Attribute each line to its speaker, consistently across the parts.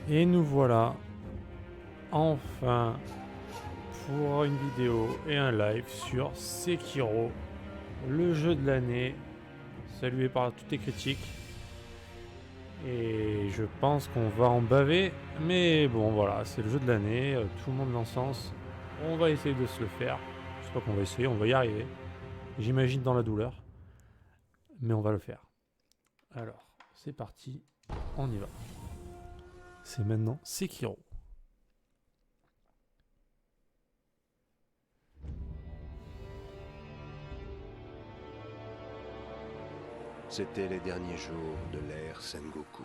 Speaker 1: Et nous voilà enfin pour une vidéo et un live sur Sekiro, le jeu de l'année, salué par toutes les critiques. Et je pense qu'on va en baver, mais bon voilà, c'est le jeu de l'année, tout le monde l'encense. On va essayer de se le faire. Je sais pas qu'on va essayer, on va y arriver. J'imagine dans la douleur, mais on va le faire. Alors, c'est parti, on y va. C'est maintenant Sekiro.
Speaker 2: C'étaient les derniers jours de l'ère Sengoku.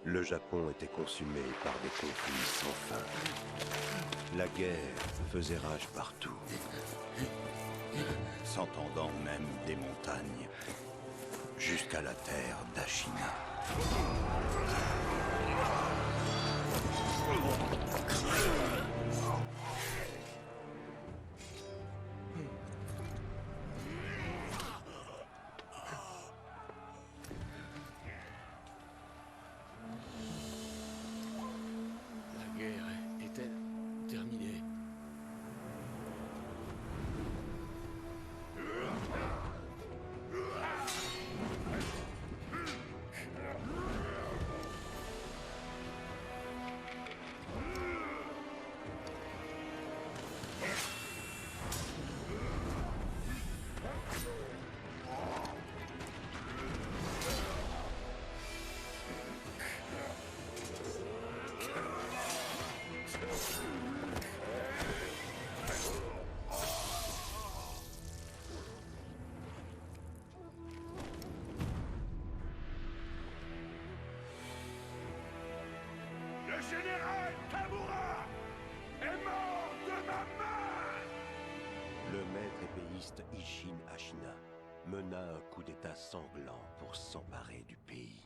Speaker 2: Le Japon était consumé par des conflits sans fin. La guerre faisait rage partout, s'entendant même des montagnes, jusqu'à la terre d'Ashina.
Speaker 3: La guerre est-elle terminée?
Speaker 4: Le général Tamura est mort de ma main!
Speaker 2: Le maître épéiste Isshin Ashina mena un coup d'état sanglant pour s'emparer du pays.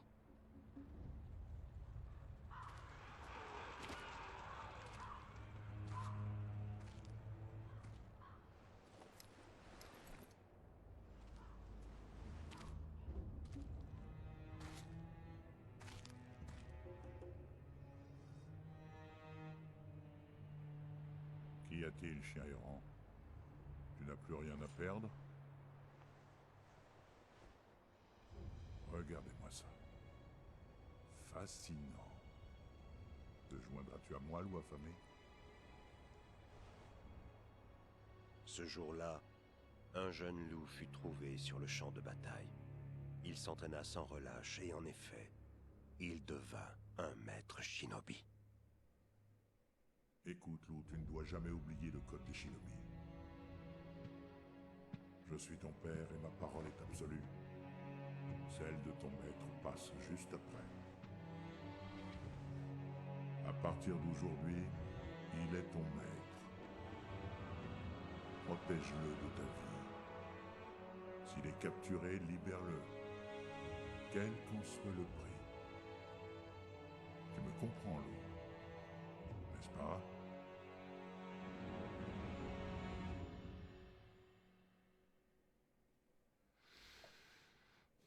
Speaker 4: Qu'y a-t-il, chien errant? Tu n'as plus rien à perdre? Regardez-moi ça. Fascinant. Te joindras-tu à moi, loup affamé?
Speaker 2: Ce jour-là, un jeune loup fut trouvé sur le champ de bataille. Il s'entraîna sans relâche et en effet, il devint un maître shinobi.
Speaker 4: Écoute, loup, tu ne dois jamais oublier le code des shinobi. Je suis ton père et ma parole est absolue. Celle de ton maître passe juste après. À partir d'aujourd'hui, il est ton maître. Protège-le de ta vie. S'il est capturé, libère-le. Quel qu'en soit le prix. Tu me comprends, loup, n'est-ce pas?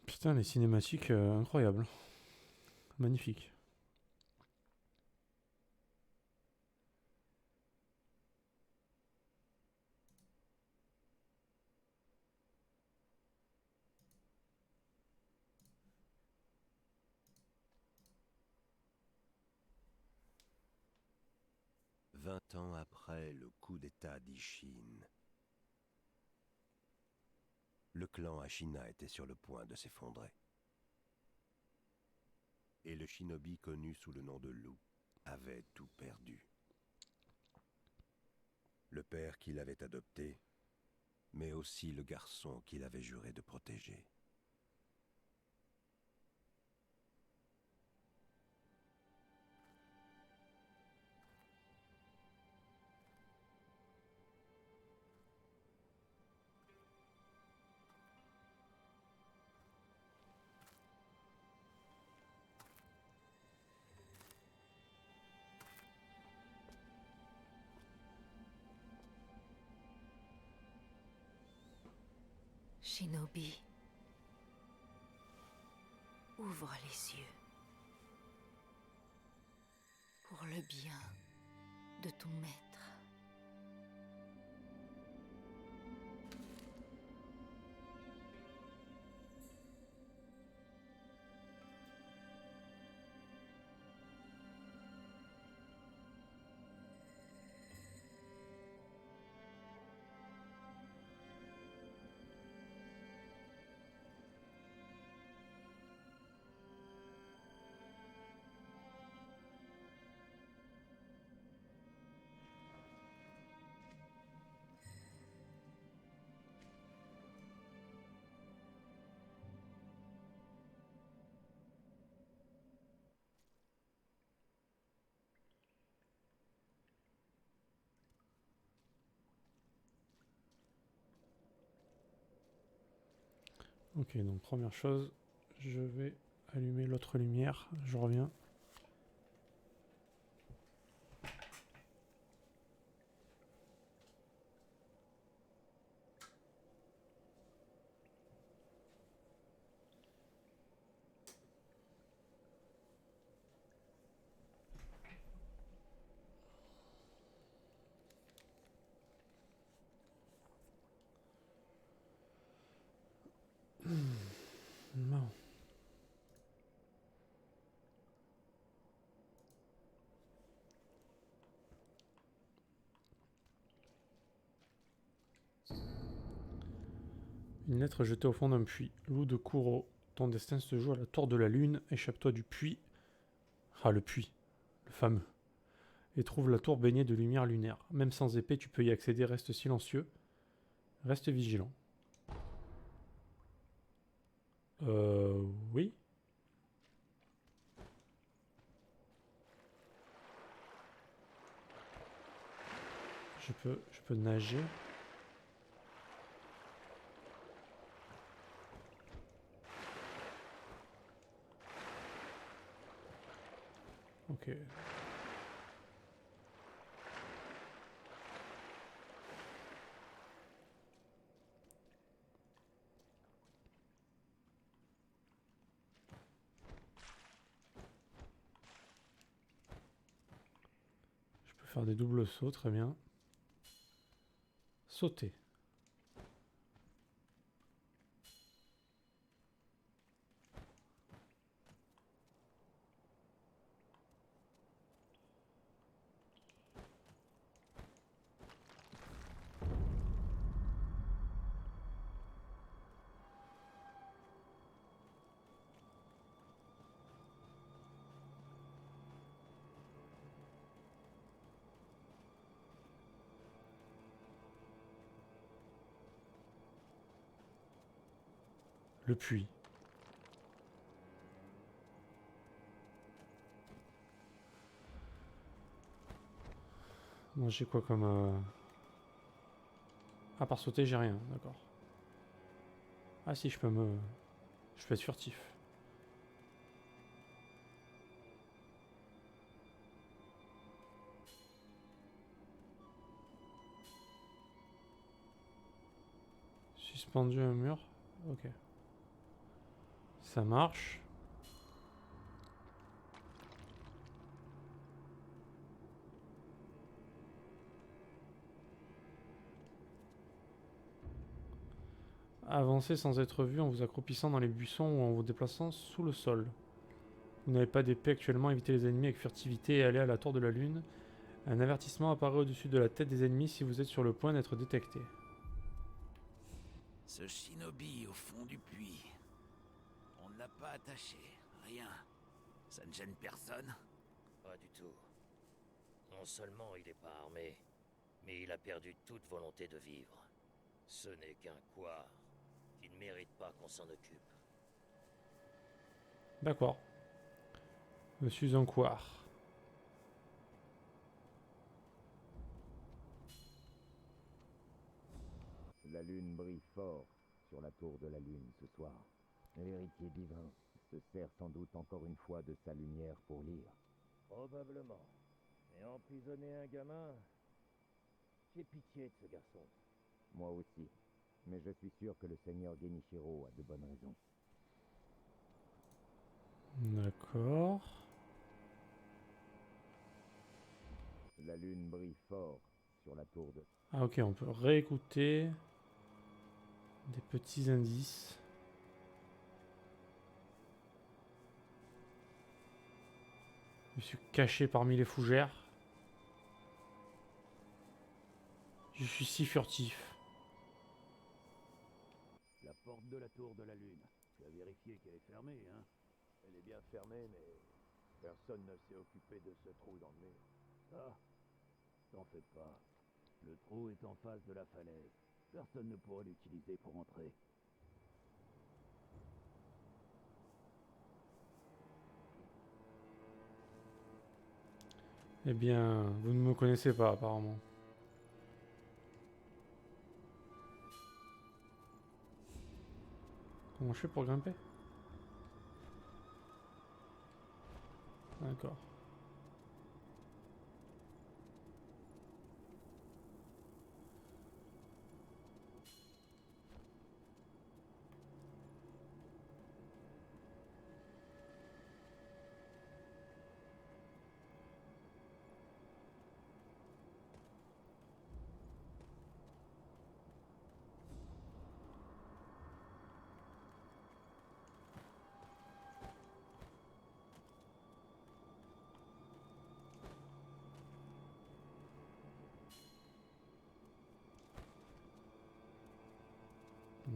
Speaker 1: Putain, les cinématiques incroyables. Magnifique.
Speaker 2: Vingt ans après le coup d'état d'Ishin, le clan Ashina était sur le point de s'effondrer. Et le shinobi connu sous le nom de loup avait tout perdu. Le père qu'il avait adopté, mais aussi le garçon qu'il avait juré de protéger.
Speaker 5: Shinobi, ouvre les yeux. très bien de ton maître.
Speaker 1: Ok, donc première chose, je vais allumer l'autre lumière, je reviens. Non. Une lettre jetée au fond d'un puits. Loup de Kouro. Ton destin se joue à la tour de la lune. Échappe-toi du puits. Ah, le puits. Le fameux. Et trouve la tour baignée de lumière lunaire. Même sans épée, tu peux y accéder. Reste silencieux. Reste vigilant. Oui. Je peux nager. Ok. Je peux faire des doubles sauts, très bien. Sauter. Le puits. Bon, j'ai quoi comme... À part sauter, j'ai rien, d'accord. Ah si, je peux me... Je peux être furtif. Suspendu à un mur. Ok. Ça marche. Avancez sans être vu en vous accroupissant dans les buissons ou en vous déplaçant sous le sol. Vous n'avez pas d'épée actuellement, évitez les ennemis avec furtivité et allez à la tour de la lune. Un avertissement apparaît au-dessus de la tête des ennemis si vous êtes sur le point d'être détecté.
Speaker 3: Ce shinobi au fond du puits. On ne l'a pas attaché. Rien. Ça ne gêne personne.
Speaker 6: Pas du tout. Non seulement il n'est pas armé, mais il a perdu toute volonté de vivre. Ce n'est qu'un couard qui ne mérite pas qu'on s'en occupe.
Speaker 1: D'accord. Je suis un couard.
Speaker 7: La lune brille fort sur la tour de la lune ce soir. L'héritier divin se sert sans doute encore une fois de sa lumière pour lire.
Speaker 6: Probablement. Mais emprisonner un gamin... J'ai pitié de ce garçon.
Speaker 7: Moi aussi. Mais je suis sûr que le seigneur Genichiro a de bonnes raisons.
Speaker 1: D'accord.
Speaker 7: La lune brille fort sur la tour de...
Speaker 1: Ah ok, on peut réécouter des petits indices. Je suis caché parmi les fougères. Je suis si furtif.
Speaker 3: La porte de la tour de la lune. Tu as vérifié qu'elle est fermée, hein?
Speaker 8: Elle est bien fermée, mais personne ne s'est occupé de ce trou dans le mur.
Speaker 3: Ah, t'en fais pas. Le trou est en face de la falaise. Personne ne pourra l'utiliser pour entrer.
Speaker 1: Eh bien, vous ne me connaissez pas apparemment. Comment je fais pour grimper? D'accord.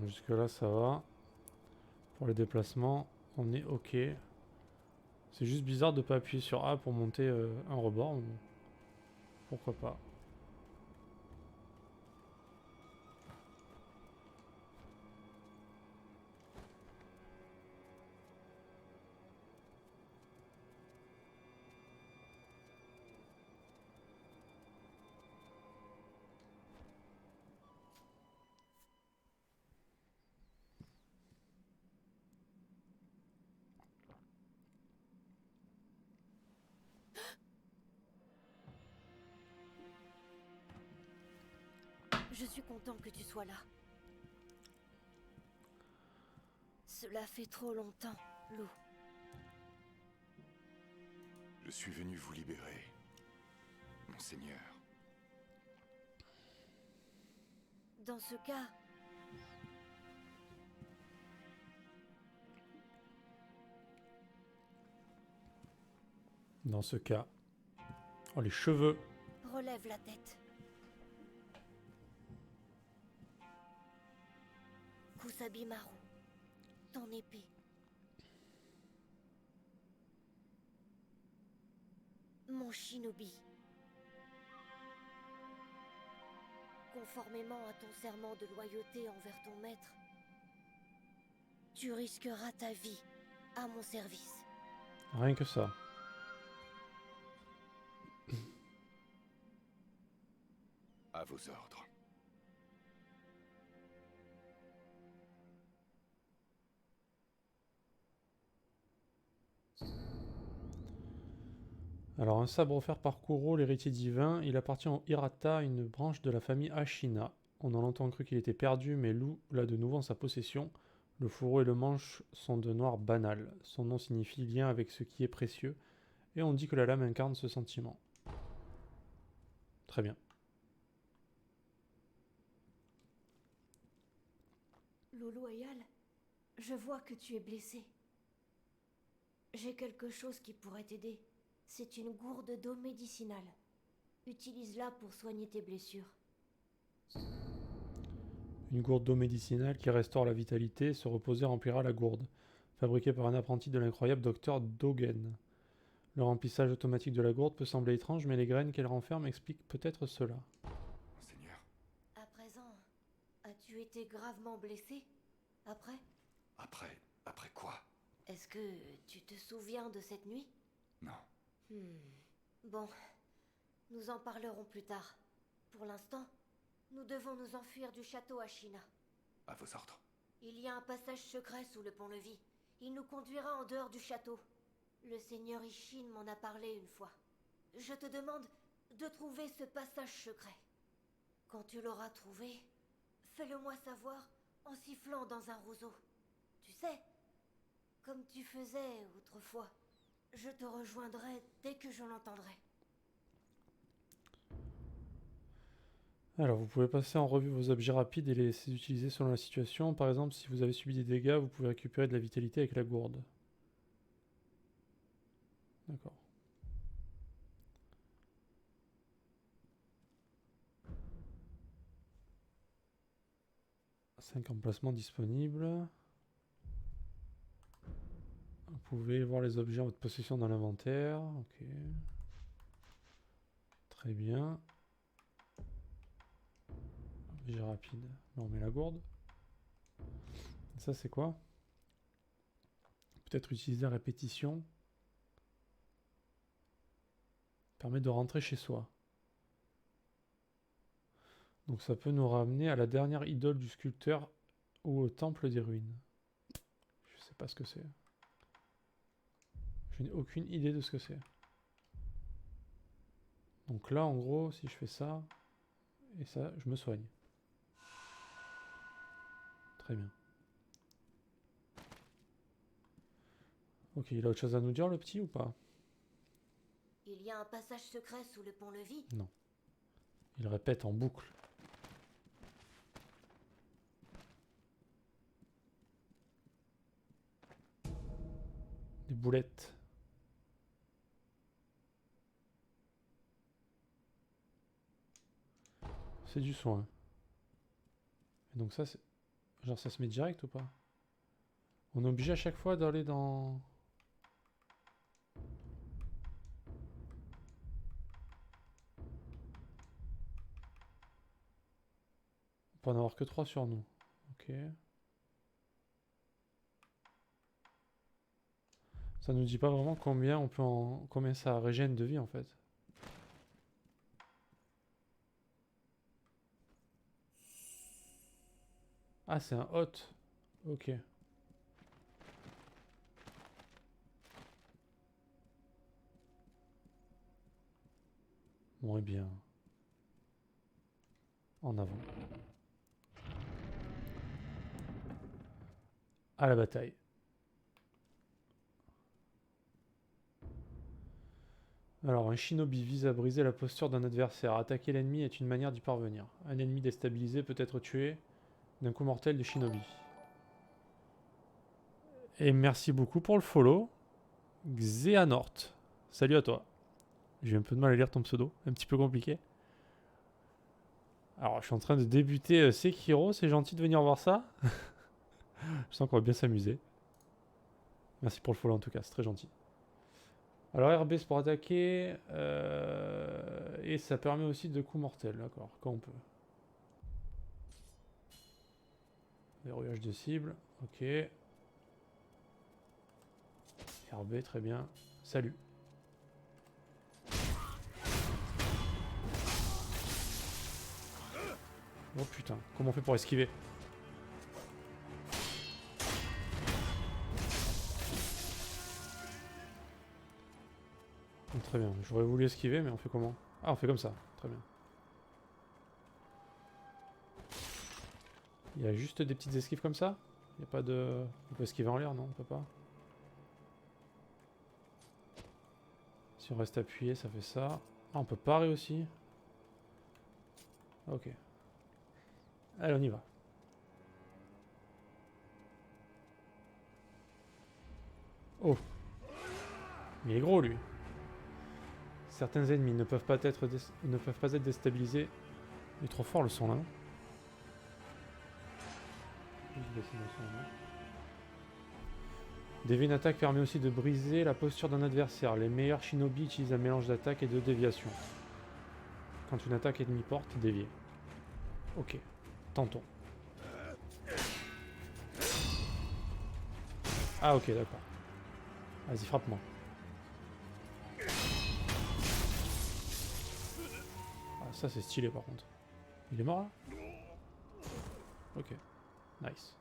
Speaker 1: Jusque là ça va. Pour les déplacements, on est ok. C'est juste bizarre de pas appuyer sur A pour monter un rebord. Mais bon, pourquoi pas.
Speaker 5: Je suis content que tu sois là. Cela fait trop longtemps, Lou.
Speaker 4: Je suis venu vous libérer, Monseigneur.
Speaker 5: Dans ce cas...
Speaker 1: Dans ce cas. Oh les cheveux.
Speaker 5: relève la tête. Kusabimaru, ton épée. Mon shinobi. Conformément à ton serment de loyauté envers ton maître, tu risqueras ta vie à mon service.
Speaker 1: Rien que ça.
Speaker 4: À vos ordres.
Speaker 1: Alors un sabre offert par Kuro, l'héritier divin, il appartient au Hirata, une branche de la famille Ashina. On a longtemps cru qu'il était perdu, mais Lou l'a de nouveau en sa possession. Le fourreau et le manche sont de noir banal. Son nom signifie lien avec ce qui est précieux, et on dit que la lame incarne ce sentiment. Très bien.
Speaker 5: Lolo Ayal, je vois que tu es blessé. J'ai quelque chose qui pourrait t'aider. C'est une gourde d'eau médicinale. Utilise-la pour soigner tes blessures.
Speaker 1: Une gourde d'eau médicinale qui restaure la vitalité, se reposer remplira la gourde. Fabriquée par un apprenti de l'incroyable docteur Dogen. Le remplissage automatique de la gourde peut sembler étrange, mais les graines qu'elle renferme expliquent peut-être cela.
Speaker 4: Monseigneur.
Speaker 5: À présent, as-tu été gravement blessé? Après?
Speaker 4: Après quoi?
Speaker 5: Est-ce que tu te souviens de cette nuit?
Speaker 4: Non.
Speaker 5: Bon, nous en parlerons plus tard. Pour l'instant, nous devons nous enfuir du château Ashina.
Speaker 4: À vos ordres.
Speaker 5: Il y a un passage secret sous le pont-levis. Il nous conduira en dehors du château. Le seigneur Ishin m'en a parlé une fois. Je te demande de trouver ce passage secret. Quand tu l'auras trouvé, fais-le-moi savoir en sifflant dans un roseau. Tu sais, comme tu faisais autrefois. Je te rejoindrai dès que je l'entendrai.
Speaker 1: Alors, vous pouvez passer en revue vos objets rapides et les utiliser selon la situation. Par exemple, si vous avez subi des dégâts, vous pouvez récupérer de la vitalité avec la gourde. D'accord. 5 emplacements disponibles. Vous pouvez voir les objets en votre possession dans l'inventaire. Ok. Très bien. Objet rapide. Bon, on met la gourde. Ça, c'est quoi? Peut-être utiliser à répétition. Permet de rentrer chez soi. Donc ça peut nous ramener à la dernière idole du sculpteur ou au temple des ruines. Je sais pas ce que c'est. Je n'ai aucune idée de ce que c'est. Donc là, en gros, si je fais ça et ça, je me soigne. Très bien. Ok, il a autre chose à nous dire, le petit, ou pas?
Speaker 5: Il y a un passage secret sous le pont-levis.
Speaker 1: Non. Il répète en boucle. Des boulettes. C'est du soin. Et donc ça, c'est... Genre ça se met direct ou pas? On est obligé à chaque fois d'aller dans... On peut en avoir que 3 sur nous. Ok. Ça nous dit pas vraiment combien on peut en... combien ça régène de vie en fait. Ah, c'est un hot. Ok. Bon, et bien. En avant. À la bataille. Alors, un shinobi vise à briser la posture d'un adversaire. Attaquer l'ennemi est une manière d'y parvenir. Un ennemi déstabilisé peut être tué d'un coup mortel de shinobi. Et merci beaucoup pour le follow. Xehanort. Salut à toi. J'ai eu un peu de mal à lire ton pseudo. Un petit peu compliqué. Alors, je suis en train de débuter Sekiro. C'est gentil de venir voir ça. Je sens qu'on va bien s'amuser. Merci pour le follow en tout cas. C'est très gentil. Alors, RB c'est pour attaquer. Et ça permet aussi de coups mortels. D'accord, quand on peut. Verrouillage de cible. Ok. RB, très bien. Salut. Oh putain, comment on fait pour esquiver? Oh, très bien, j'aurais voulu esquiver, mais on fait comment? Ah, on fait comme ça, très bien. Il y a juste des petites esquives comme ça? Il n'y a pas de... On peut esquiver en l'air, non? On peut pas? Si on reste appuyé, ça fait ça. Ah, on peut parer aussi. Ok. Allez, on y va. Oh. Il est gros, lui. Certains ennemis ne peuvent pas être, déstabilisés. Il est trop fort, le son, là. Dévier une attaque permet aussi de briser la posture d'un adversaire. Les meilleurs shinobi utilisent un mélange d'attaque et de déviation. Quand une attaque ennemie porte, dévier. Ok, tentons. Ah ok, d'accord. Vas-y, frappe-moi. Ah, ça c'est stylé par contre. Il est mort là? Ok, nice.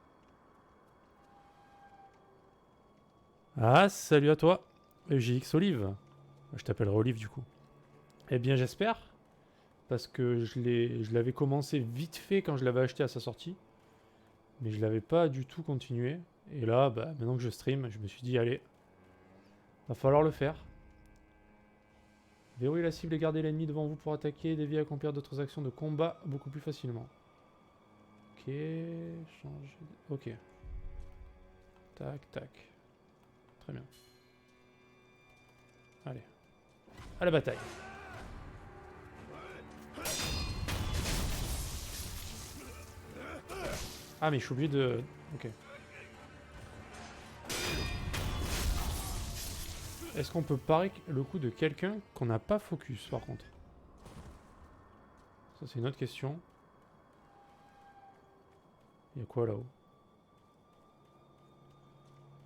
Speaker 1: Ah, salut à toi, EGX Olive. Je t'appellerai Olive du coup. Eh bien j'espère, parce que je l'avais commencé vite fait quand je l'avais acheté à sa sortie, mais je l'avais pas du tout continué. Et là, bah, maintenant que je stream, je me suis dit allez, va falloir le faire. Verrouiller la cible et garder l'ennemi devant vous pour attaquer, dévier et accomplir d'autres actions de combat beaucoup plus facilement. Ok, changer... Ok. Tac, tac. Très bien. Allez. À la bataille. Ah mais je suis obligé de... Ok. Est-ce qu'on peut parer le coup de quelqu'un qu'on n'a pas focus par contre? Ça c'est une autre question. Il y a quoi là-haut?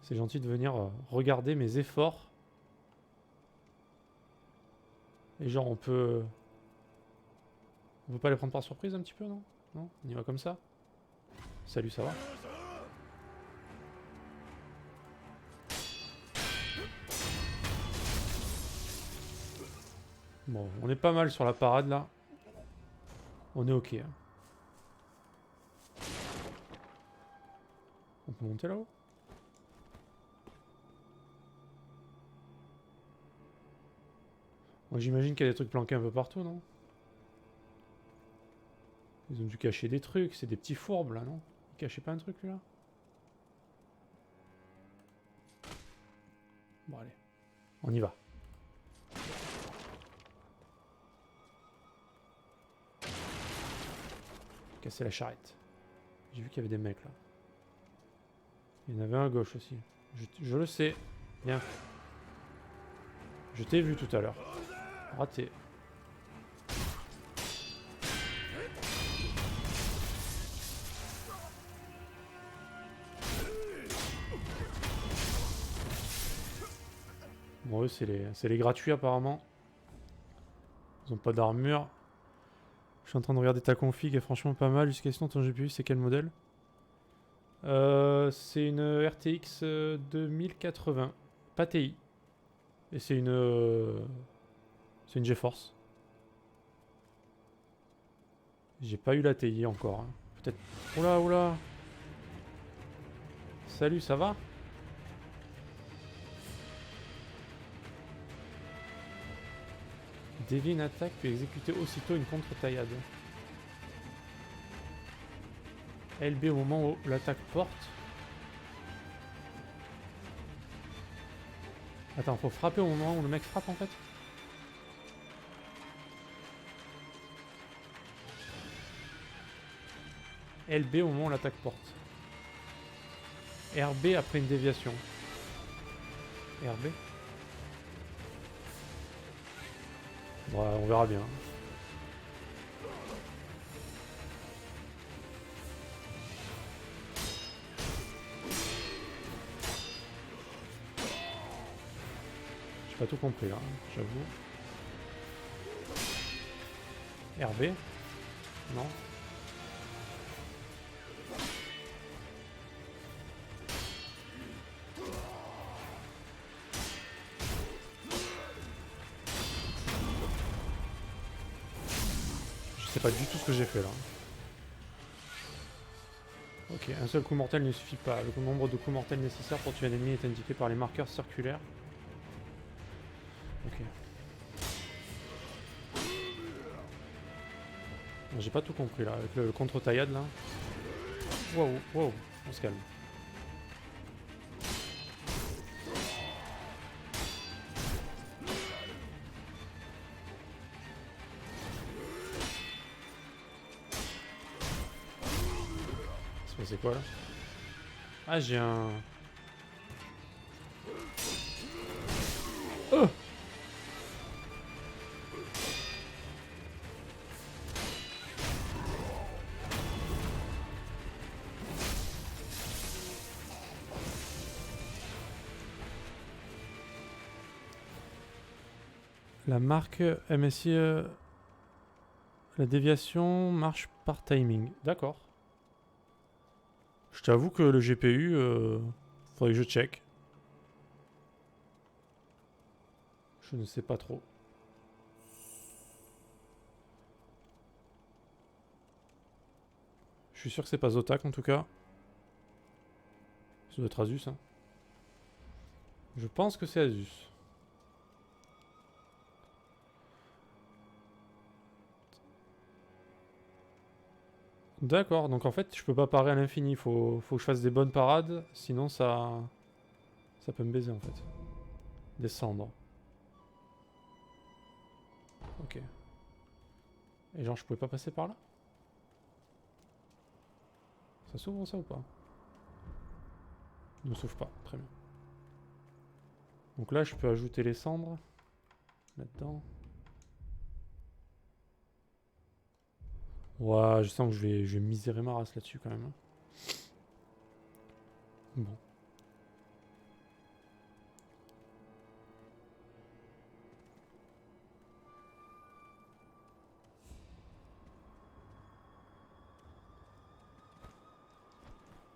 Speaker 1: C'est gentil de venir regarder mes efforts. Et genre on peut... On peut pas les prendre par surprise un petit peu, non? Non? On y va comme ça? Salut, ça va? Bon, on est pas mal sur la parade là. On est ok. Hein. On peut monter là-haut? Moi j'imagine qu'il y a des trucs planqués un peu partout, non? Ils ont dû cacher des trucs, c'est des petits fourbes là, non? Ils cachaient pas un truc lui là? Bon allez, on y va. Casser la charrette. J'ai vu qu'il y avait des mecs là. Il y en avait un à gauche aussi. Je le sais. Bien fait. Je t'ai vu tout à l'heure. Raté. Bon, eux, c'est les gratuits apparemment. Ils ont pas d'armure. Je suis en train de regarder ta config, et franchement pas mal. Jusqu'à sinon, ton GPU, c'est quel modèle? C'est une RTX 2080. Pas TI. Et c'est une GeForce. J'ai pas eu la TI encore. Hein. Peut-être... Oula, oula. Salut, ça va? Dévier une attaque puis exécuter aussitôt une contre-taillade. LB au moment où l'attaque porte. Attends, faut frapper au moment où le mec frappe en fait. LB au moment où l'attaque porte. RB après une déviation. RB. Bon, on verra bien. J'ai pas tout compris là, j'avoue. RB. Non. Je sais pas du tout ce que j'ai fait là. Ok, un seul coup mortel ne suffit pas. Le nombre de coups mortels nécessaires pour tuer un ennemi est indiqué par les marqueurs circulaires. Ok. J'ai pas tout compris là, avec le contre-taillade là. Wow, wow, on se calme. C'est quoi là? Ah, j'ai un... Oh! La marque MSI... La déviation marche par timing. D'accord. Je t'avoue que le GPU, faudrait que je check. Je ne sais pas trop. Je suis sûr que c'est pas Zotac en tout cas. Ça doit être Asus. Hein. Je pense que c'est Asus. D'accord, donc en fait, je peux pas parer à l'infini. Faut que je fasse des bonnes parades, sinon ça peut me baiser en fait. Descendre. Ok. Et genre, je pouvais pas passer par là? Ça s'ouvre ça ou pas? Ne s'ouvre pas, très bien. Donc là, je peux ajouter les cendres là-dedans. Ouais, je sens que je vais misérer ma race là-dessus quand même, hein. Bon.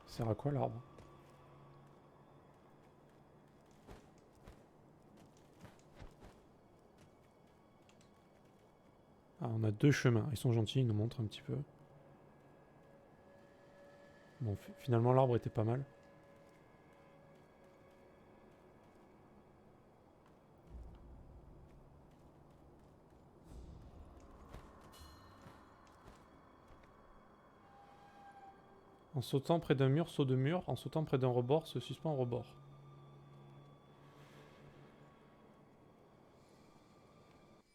Speaker 1: Ça sert à quoi l'arbre? Ah, on a deux chemins. Ils sont gentils, ils nous montrent un petit peu. Bon, finalement, l'arbre était pas mal. En sautant près d'un mur, saut de mur. En sautant près d'un rebord, se suspend au rebord.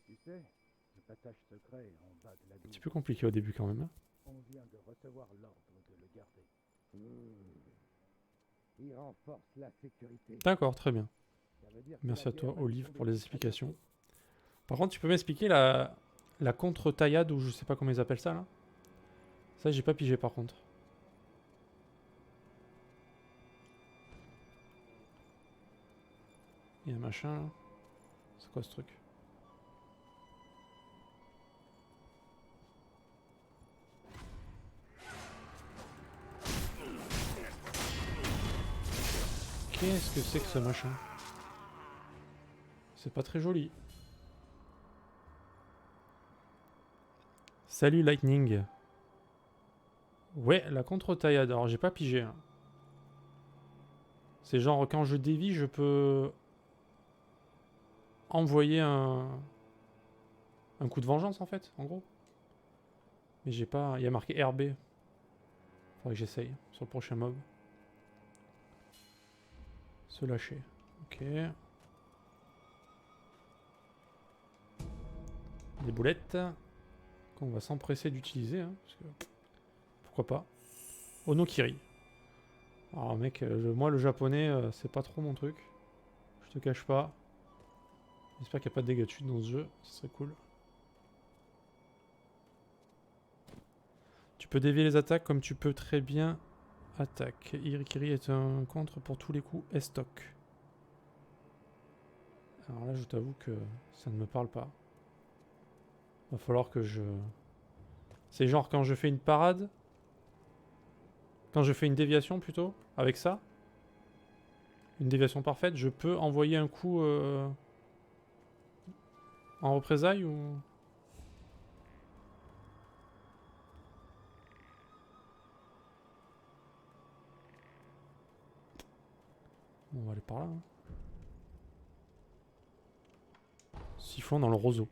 Speaker 8: Tu sais, le passage secret en bas de la
Speaker 1: Un
Speaker 8: douve.
Speaker 1: petit peu compliqué au début quand même, hein.
Speaker 8: On vient de recevoir l'ordre de le garder.
Speaker 7: Il renforce la sécurité.
Speaker 1: D'accord, très bien.
Speaker 7: Ça veut dire que
Speaker 1: Merci
Speaker 7: la
Speaker 1: à toi,
Speaker 7: guerre va
Speaker 1: Olive,
Speaker 7: tomber
Speaker 1: pour les
Speaker 7: très
Speaker 1: explications.
Speaker 7: bientôt.
Speaker 1: Par contre, tu peux m'expliquer la contre-taillade, ou je sais pas comment ils appellent ça, là? Ça, j'ai pas pigé, par contre. Il y a un machin, là. C'est quoi ce truc? Qu'est-ce que c'est que ce machin? C'est pas très joli. Salut Lightning. Ouais, la contre-taillade. Alors j'ai pas pigé, hein. C'est genre quand je dévie, je peux envoyer un coup de vengeance en fait, en gros. Mais j'ai pas... Il y a marqué RB. Faudrait que j'essaye sur le prochain mob. Se lâcher. Ok. Des boulettes qu'on va s'empresser d'utiliser, hein, parce que pourquoi pas. Onokiri. Alors mec, moi le japonais, c'est pas trop mon truc. Je te cache pas. J'espère qu'il n'y a pas de dégâts de chute dans ce jeu, ce serait cool. Tu peux dévier les attaques comme tu peux très bien attaque. Irikiri est un contre pour tous les coups Estoc. Alors là je t'avoue que ça ne me parle pas. Va falloir que je... C'est genre quand je fais une parade. Quand je fais une déviation plutôt, avec ça. Une déviation parfaite, je peux envoyer un coup en représailles ou... Bon, on va aller par là. Hein. Siphon dans le roseau.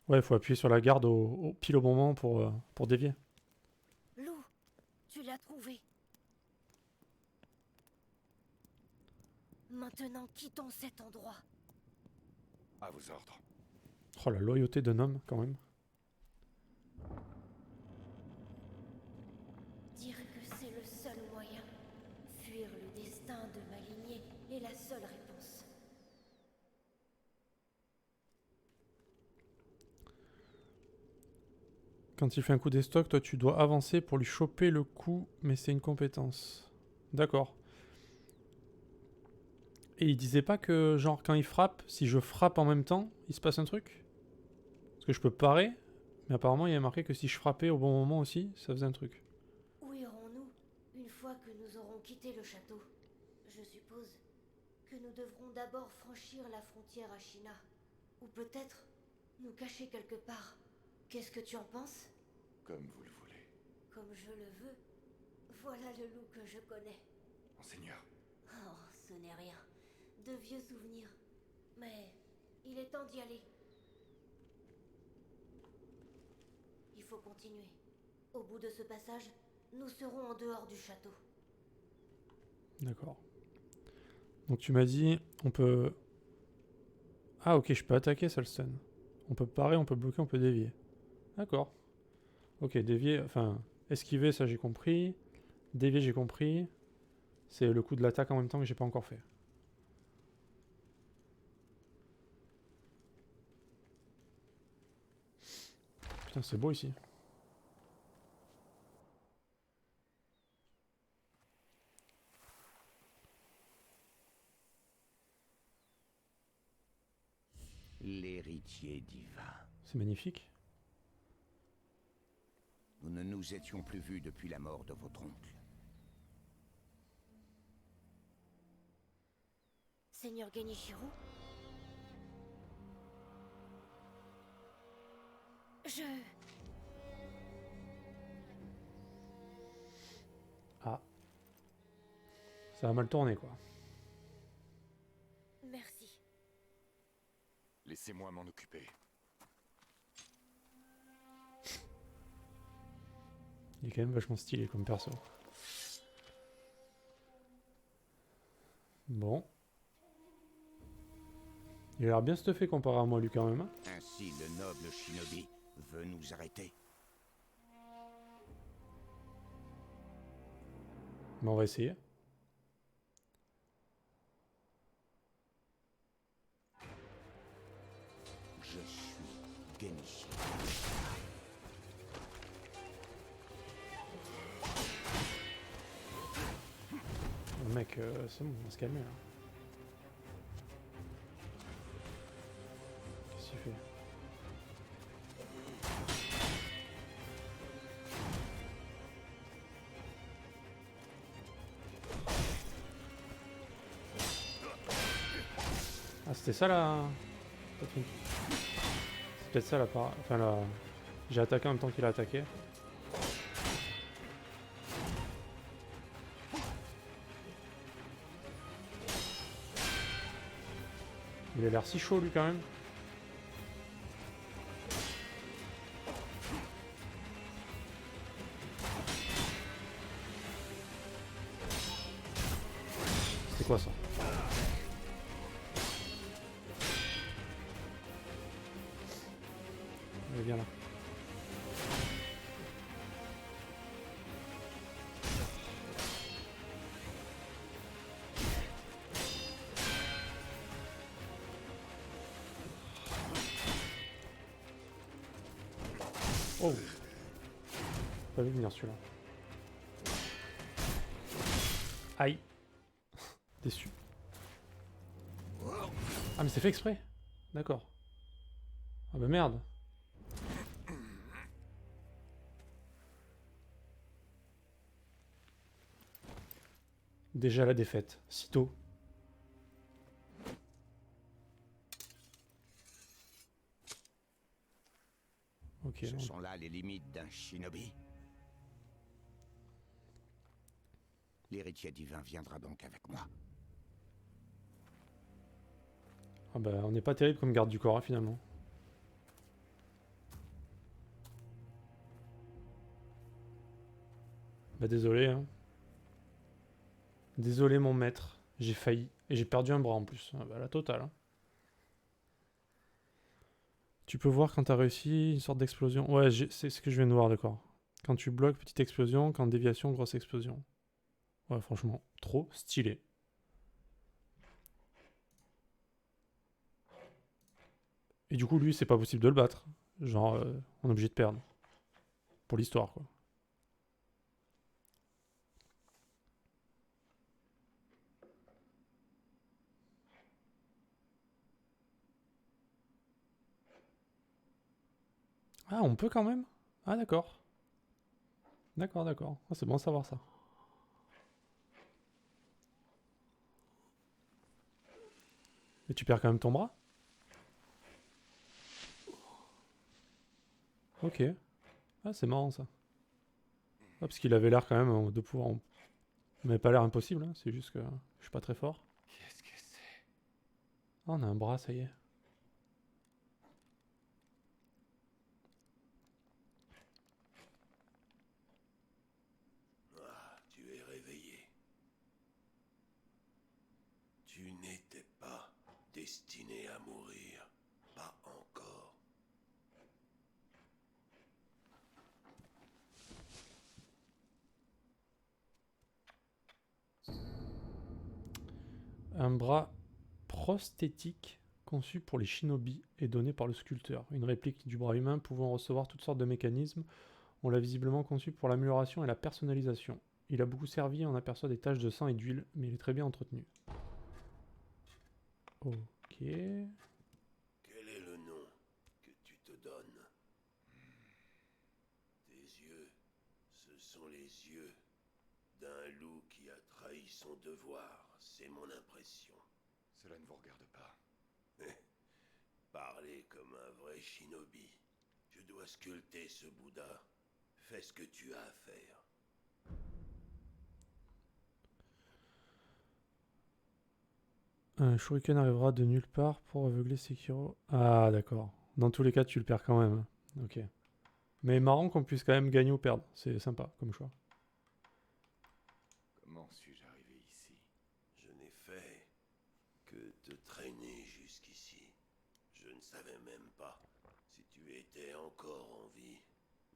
Speaker 1: Ouais, il faut appuyer sur la garde pile au bon moment pour dévier.
Speaker 5: Lou, tu l'as trouvé. Maintenant, quittons cet endroit.
Speaker 4: À vos ordres.
Speaker 1: Oh, la loyauté d'un homme, quand même.
Speaker 5: Dire que c'est le seul moyen. Fuir le destin de ma lignée est la seule réponse.
Speaker 1: Quand il fait un coup d'estoc, toi tu dois avancer pour lui choper le coup, mais c'est une compétence. D'accord. Et il disait pas que, genre, quand il frappe, si je frappe en même temps, il se passe un truc? Parce que je peux parer, mais apparemment il y a marqué que si je frappais au bon moment aussi, ça faisait un truc.
Speaker 5: Où irons-nous une fois que nous aurons quitté le château? Je suppose que nous devrons d'abord franchir la frontière à China. Ou peut-être nous cacher quelque part. Qu'est-ce que tu en penses?
Speaker 4: Comme vous le voulez.
Speaker 5: Comme je le veux. Voilà le loup que je connais.
Speaker 9: monseigneur.
Speaker 5: Oh, ce n'est rien. De vieux souvenirs. Mais il est temps d'y aller. Il faut continuer. Au bout de ce passage, nous serons en dehors du château.
Speaker 1: D'accord. Donc tu m'as dit, on peut... Ah ok, je peux attaquer Solston. On peut parer, on peut bloquer, on peut dévier. D'accord. Ok, dévier, enfin, esquiver, ça j'ai compris. Dévier, j'ai compris. C'est le coup de l'attaque en même temps que j'ai pas encore fait. Putain, c'est beau ici.
Speaker 3: L'héritier divin.
Speaker 1: C'est magnifique.
Speaker 3: Nous ne nous étions plus vus depuis la mort de votre oncle.
Speaker 5: Seigneur Genichiro?
Speaker 1: Ah. Ça va mal tourner, quoi.
Speaker 5: Merci.
Speaker 9: Laissez-moi m'en occuper.
Speaker 1: Il est quand même vachement stylé comme perso. Bon. Il a l'air bien stuffé comparé à moi, lui, quand même. Hein.
Speaker 3: Ainsi, le noble shinobi veut nous arrêter.
Speaker 1: Mais on va essayer.
Speaker 3: Je suis Genichiro.
Speaker 1: Oh, mec, c'est bon, on va se calmer, là. Qu'est-ce qu'il fait? Ah, c'était ça, là. C'est peut-être ça, la part... Enfin, là... J'ai attaqué en même temps qu'il a attaqué. Il a l'air si chaud, lui, quand même. C'est quoi, ça? Allez, viens là. Oh! Pas vu venir celui-là. Aïe! Déçu. Ah mais c'est fait exprès? D'accord. Ah bah merde. Déjà la défaite, si tôt. Ok.
Speaker 3: Ce
Speaker 1: bon.
Speaker 3: sont là les limites d'un shinobi. L'héritier divin viendra donc avec moi.
Speaker 1: Ah bah on n'est pas terrible comme garde du corps hein, finalement. Bah désolé hein. Désolé mon maître, j'ai failli. Et j'ai perdu un bras en plus. Ah bah la totale. Hein. Tu peux voir quand t'as réussi une sorte d'explosion. Ouais, c'est ce que je viens de voir, d'accord. Quand tu bloques, petite explosion. Quand déviation, grosse explosion. Ouais, franchement, trop stylé. Et du coup, lui, c'est pas possible de le battre. Genre, on est obligé de perdre. Pour l'histoire, quoi. Ah, on peut quand même? Ah, d'accord. D'accord, d'accord. Ah, c'est bon à savoir ça. Et tu perds quand même ton bras? Ok. Ah, c'est marrant ça. Ah, parce qu'il avait l'air quand même de pouvoir Mais pas l'air impossible, hein, c'est juste que je suis pas très fort.
Speaker 9: Qu'est-ce que c'est?
Speaker 1: Ah, on a un bras, ça y est.
Speaker 2: Ah, tu es réveillé. Tu n'étais pas destiné à mourir. Pas encore.
Speaker 1: Un bras prosthétique conçu pour les shinobi et donné par le sculpteur. Une réplique du bras humain pouvant recevoir toutes sortes de mécanismes. On l'a visiblement conçu pour l'amélioration et la personnalisation. Il a beaucoup servi, on aperçoit des taches de sang et d'huile, mais il est très bien entretenu. Ok.
Speaker 2: Quel est le nom que tu te donnes? Tes yeux, ce sont les yeux d'un loup qui a trahi son devoir, c'est mon impression.
Speaker 9: Cela ne vous regarde pas.
Speaker 2: Parlez comme un vrai shinobi. Je dois sculpter ce Bouddha. Fais ce que tu as à faire.
Speaker 1: Un shuriken arrivera de nulle part pour aveugler Sekiro. Ah, d'accord. Dans tous les cas, tu le perds quand même. Ok. Mais marrant qu'on puisse quand même gagner ou perdre. C'est sympa comme choix.
Speaker 9: Comment suis-je arrivé ici?
Speaker 2: Je n'ai fait que te traîner jusqu'ici. Je ne savais même pas si tu étais encore en vie.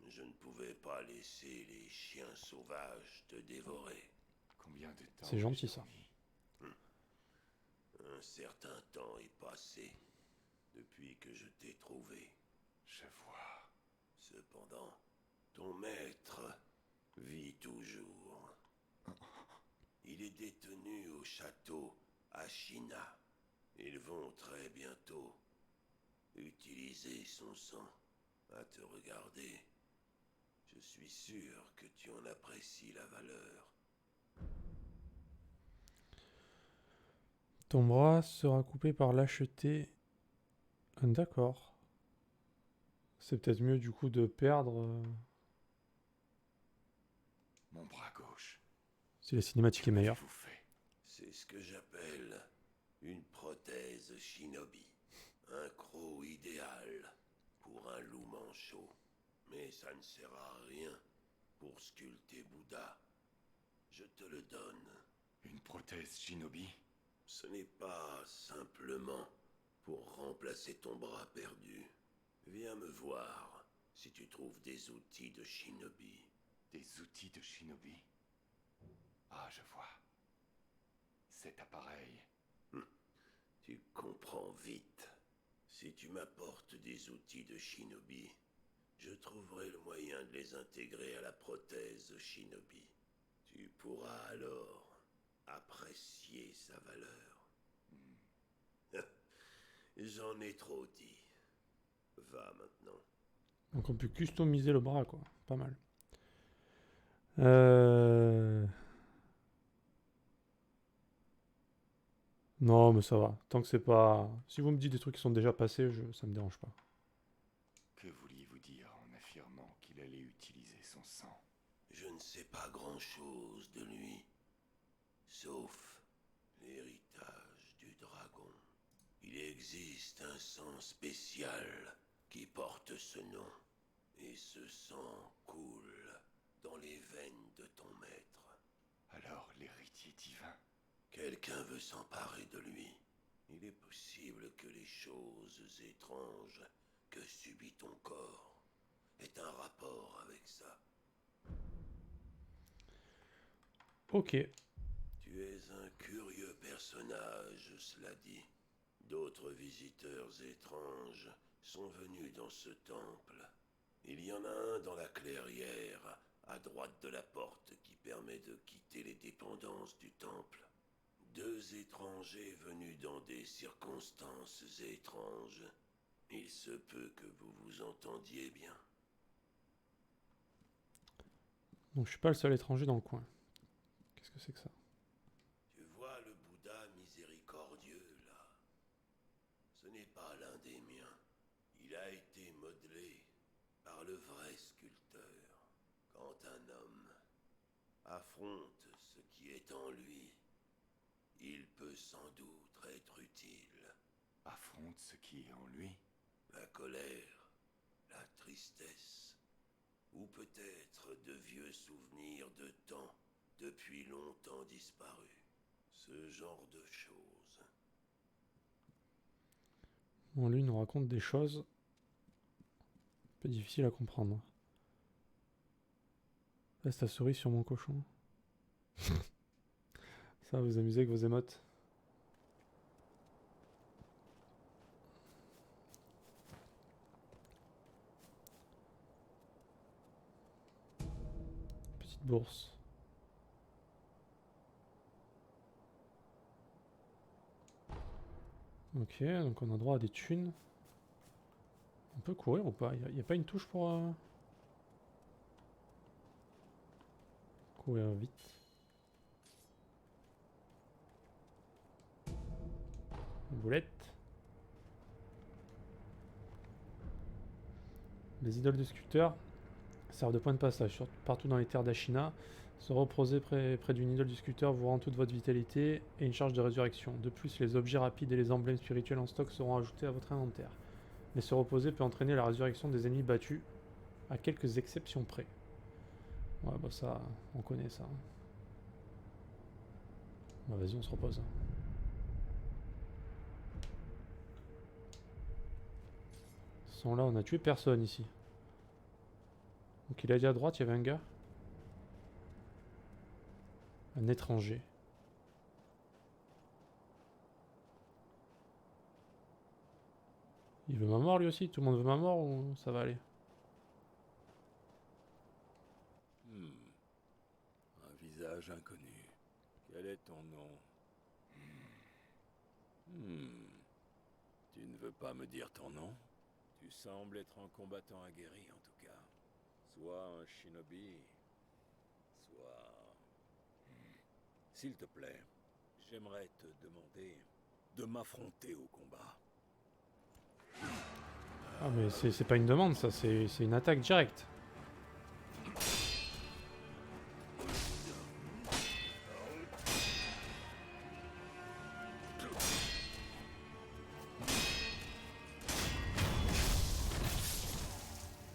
Speaker 2: Je ne pouvais pas laisser les chiens sauvages te dévorer.
Speaker 9: Combien de temps
Speaker 1: C'est gentil,
Speaker 9: ai-je
Speaker 1: ça.
Speaker 9: dormi?
Speaker 2: Un certain temps est passé depuis que je t'ai trouvé.
Speaker 9: Je vois.
Speaker 2: Cependant, ton maître vit toujours. Il est détenu au château Ashina. Ils vont très bientôt utiliser son sang. À te regarder, je suis sûr que tu en apprécies la valeur.
Speaker 1: Ton bras sera coupé par lâcheté. D'accord. C'est peut-être mieux du coup de perdre
Speaker 9: Mon bras gauche.
Speaker 1: si la cinématique est meilleure.
Speaker 9: Qu'avez-vous fait?
Speaker 2: C'est ce que j'appelle une prothèse shinobi. Un croc idéal pour un loup manchot. Mais ça ne sert à rien pour sculpter Bouddha. Je te le donne.
Speaker 9: Une prothèse shinobi?
Speaker 2: Ce n'est pas simplement pour remplacer ton bras perdu. Viens me voir si tu trouves des outils de shinobi.
Speaker 9: Des outils de shinobi? Ah, je vois. Cet appareil.
Speaker 2: Tu comprends vite. Si tu m'apportes des outils de shinobi, je trouverai le moyen de les intégrer à la prothèse shinobi. Tu pourras alors apprécier sa valeur. J'en ai trop dit. Va maintenant.
Speaker 1: Donc on peut customiser le bras, quoi. Pas mal. Non, mais ça va. Tant que c'est pas... Si vous me dites des trucs qui sont déjà passés, ça me dérange pas.
Speaker 9: Que vouliez-vous dire en affirmant qu'il allait utiliser son sang?
Speaker 2: Je ne sais pas grand-chose de lui, sauf l'héritage du dragon. Il existe un sang spécial qui porte ce nom, et ce sang coule dans les veines de ton maître.
Speaker 9: Alors l'héritier divin?
Speaker 2: Quelqu'un veut s'emparer de lui. Il est possible que les choses étranges que subit ton corps aient un rapport avec ça.
Speaker 1: Ok.
Speaker 2: Tu es un curieux personnage, cela dit. D'autres visiteurs étranges sont venus dans ce temple. Il y en a un dans la clairière, à droite de la porte, qui permet de quitter les dépendances du temple. 2 étrangers venus dans des circonstances étranges. Il se peut que vous vous entendiez bien.
Speaker 1: Donc je suis pas le seul étranger dans le coin. Qu'est-ce que c'est que ça?
Speaker 2: Tu vois le Bouddha miséricordieux, là? Ce n'est pas l'un des miens. Il a été modelé par le vrai sculpteur. Quand un homme affronte
Speaker 10: ce qui est en lui. Il peut sans doute être utile.
Speaker 9: Affronte ce qui est en lui.
Speaker 10: La colère, la tristesse, ou peut-être de vieux souvenirs de temps depuis longtemps disparus. Ce genre de choses.
Speaker 1: Bon, lui, il nous raconte des choses un peu difficiles à comprendre. Reste ta souris sur mon cochon. Ça, vous amusez avec vos émotes. Petite bourse. Ok, donc on a droit à des thunes. On peut courir ou pas? Il n'y a pas une touche pour courir vite. Une boulette. Les idoles de sculpteurs servent de point de passage partout dans les terres d'Ashina. Se reposer près d'une idole du sculpteur vous rend toute votre vitalité et une charge de résurrection. De plus, les objets rapides et les emblèmes spirituels en stock seront ajoutés à votre inventaire. Mais se reposer peut entraîner la résurrection des ennemis battus, à quelques exceptions près. Ouais, bah ça, on connaît ça. Bah vas-y, on se repose. Sans là, on a tué personne ici. Donc il a dit à droite, il y avait un gars. Un étranger. Il veut ma mort lui aussi? Tout le monde veut ma mort ou ça va aller?
Speaker 10: Un visage inconnu. Quel est ton nom? Tu ne veux pas me dire ton nom? Tu sembles être un combattant aguerri en tout cas. Soit un shinobi, soit... S'il te plaît, j'aimerais te demander de m'affronter au combat.
Speaker 1: Ah mais c'est pas une demande ça, c'est une attaque directe.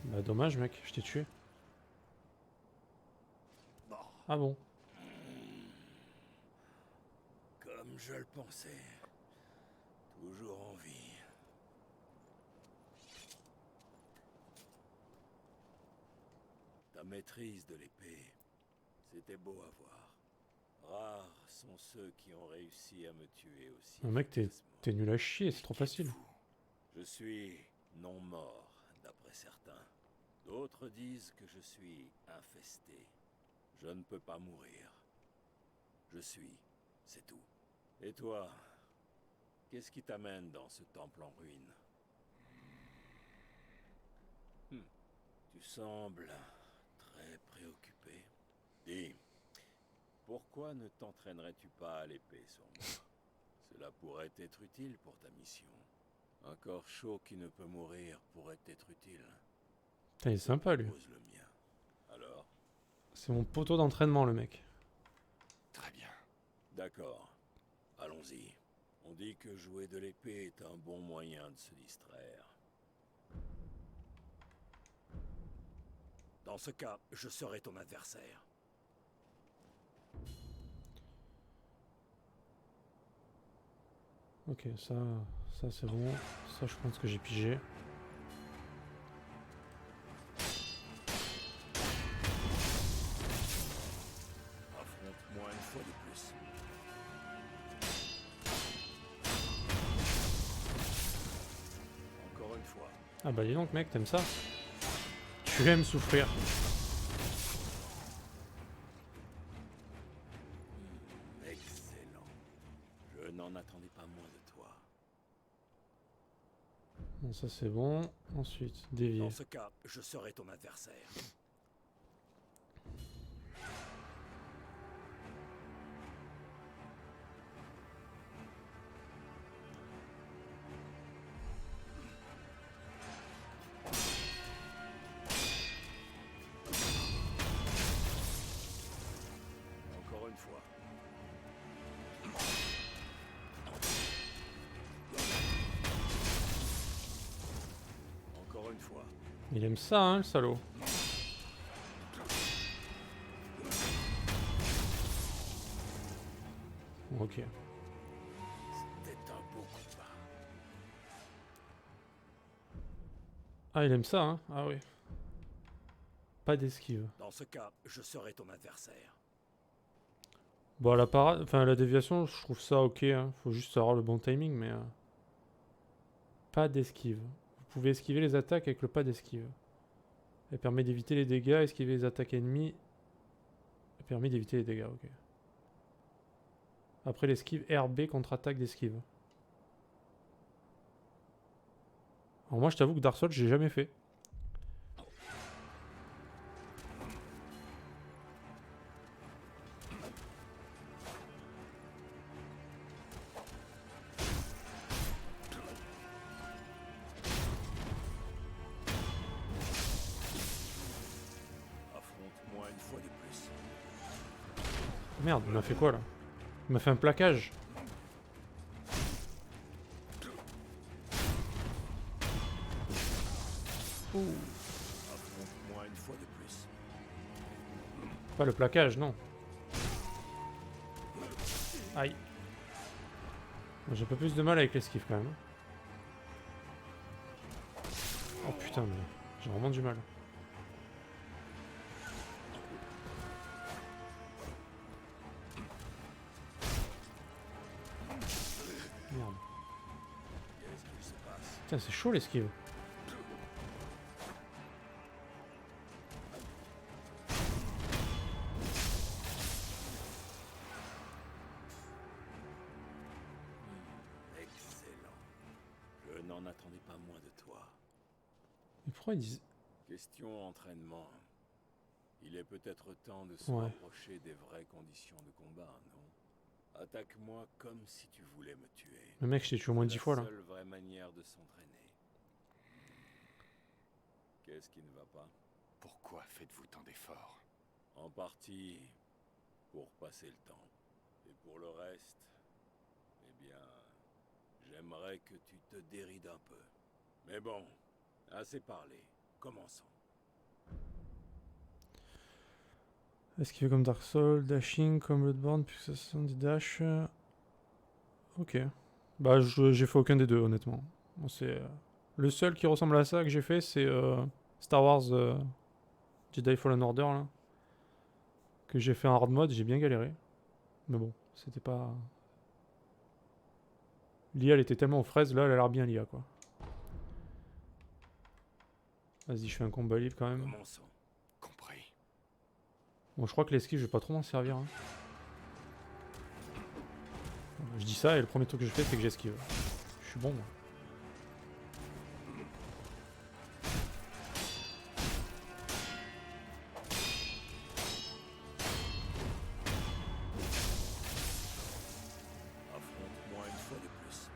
Speaker 1: Bah dommage mec, je t'ai tué. Ah bon?
Speaker 10: Comme je le pensais. Toujours en vie. Ta maîtrise de l'épée, c'était beau à voir. Rares sont ceux qui ont réussi à me tuer aussi.
Speaker 1: Oh, mec, t'es nul à chier, c'est trop facile.
Speaker 10: Je suis non mort, d'après certains. D'autres disent que je suis infesté. Je ne peux pas mourir. Je suis, c'est tout. Et toi, qu'est-ce qui t'amène dans ce temple en ruine? Tu sembles très préoccupé. Dis, pourquoi ne t'entraînerais-tu pas à l'épée sur moi? Cela pourrait être utile pour ta mission. Un corps chaud qui ne peut mourir pourrait être utile.
Speaker 1: Putain, il est sympa lui.
Speaker 10: Pose le mien. Alors?
Speaker 1: C'est mon poteau d'entraînement le mec.
Speaker 10: Très bien. D'accord. Allons-y. On dit que jouer de l'épée est un bon moyen de se distraire. Dans ce cas, je serai ton adversaire.
Speaker 1: Ok, ça c'est bon. Ça je pense que j'ai pigé.
Speaker 10: Affronte-moi une fois de plus. Encore une fois.
Speaker 1: Ah bah dis donc mec, t'aimes ça? Tu aimes souffrir.
Speaker 10: Excellent. Je n'en attendais pas moins de toi.
Speaker 1: Bon, ça c'est bon. Ensuite, dévier.
Speaker 10: Dans ce cas, je serai ton adversaire. Encore une fois.
Speaker 1: Il aime ça, hein, le salaud. Ok.
Speaker 10: C'était un beau combat.
Speaker 1: Ah, il aime ça, hein. Ah oui. Pas d'esquive.
Speaker 10: Dans ce cas, je serai ton adversaire.
Speaker 1: Bon, la parade, enfin la déviation, je trouve ça ok. Hein. Faut juste avoir le bon timing, mais pas d'esquive. Vous pouvez esquiver les attaques avec le pas d'esquive. Elle permet d'éviter les dégâts, esquiver les attaques ennemies. Elle permet d'éviter les dégâts, ok. Après l'esquive, RB contre-attaque d'esquive. Alors moi, je t'avoue que Dark Souls, j'ai jamais fait.
Speaker 10: Affronte-moi une fois de plus.
Speaker 1: Merde, il m'a fait quoi là? Il m'a fait un plaquage.
Speaker 10: Affronte-moi une fois de plus.
Speaker 1: Pas le plaquage, non. Aïe. J'ai un peu plus de mal avec l'esquive quand même. Oh putain, mais j'ai vraiment du mal. Merde.
Speaker 10: Qu'est-ce qu'il se passe?
Speaker 1: Putain, c'est chaud l'esquive.
Speaker 10: Excellent. Je n'en attendais pas moins de toi.
Speaker 1: Mais pourquoi ils disent...
Speaker 10: Question entraînement. Il est peut-être temps de se
Speaker 1: Ouais.
Speaker 10: rapprocher des vraies conditions de combat, non? Attaque-moi comme si tu voulais me tuer.
Speaker 1: Le mec, je t'ai tué au moins 10 fois là.
Speaker 10: C'est la seule vraie manière de s'entraîner. Qu'est-ce qui ne va pas?
Speaker 9: Pourquoi faites-vous tant d'efforts?
Speaker 10: En partie pour passer le temps. Et pour le reste, eh bien, j'aimerais que tu te dérides un peu. Mais bon, assez parlé. Commençons.
Speaker 1: Esquiver comme Dark Souls, dashing comme Bloodborne, puis ça sont des dash. Ok. Bah, j'ai fait aucun des deux, honnêtement. Bon, c'est le seul qui ressemble à ça que j'ai fait, c'est Star Wars Jedi Fallen Order là, que j'ai fait en hard mode. J'ai bien galéré, mais bon, c'était pas. L'IA, elle était tellement aux fraises, là, elle a l'air bien l'IA quoi. Vas-y, je fais un combat libre quand même.
Speaker 10: Commençons.
Speaker 9: Compris.
Speaker 1: Bon, je crois que l'esquive, je vais pas trop m'en servir. Hein. Je dis ça et le premier truc que je fais, c'est que j'esquive. Je suis bon, moi.
Speaker 10: Affronte-moi une fois de plus.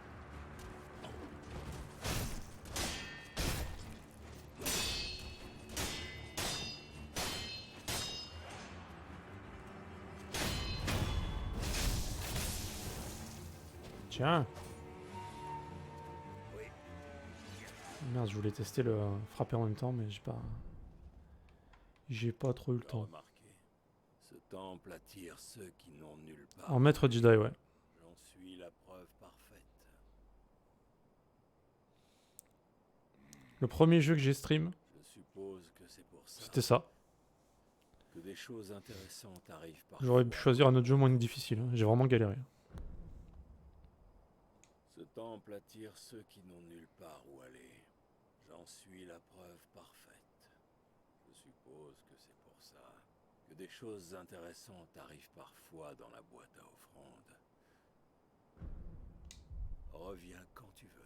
Speaker 1: Tiens. Merde, je voulais tester le frapper en même temps, mais j'ai pas trop eu le temps.
Speaker 10: Remarquez, ce temple attire ceux qui n'ont nulle part.
Speaker 1: En maître Jedi, ouais.
Speaker 10: J'en suis la preuve parfaite.
Speaker 1: Le premier jeu que j'ai stream,
Speaker 10: Je suppose que c'est pour ça
Speaker 1: c'était ça.
Speaker 10: que des choses intéressantes arrivent parfois.
Speaker 1: J'aurais pu choisir un autre jeu moins difficile. Hein. J'ai vraiment galéré.
Speaker 10: Ce temple attire ceux qui n'ont nulle part où aller. J'en suis la preuve parfaite. Je suppose que c'est pour ça que des choses intéressantes arrivent parfois dans la boîte à offrandes. Reviens quand tu veux.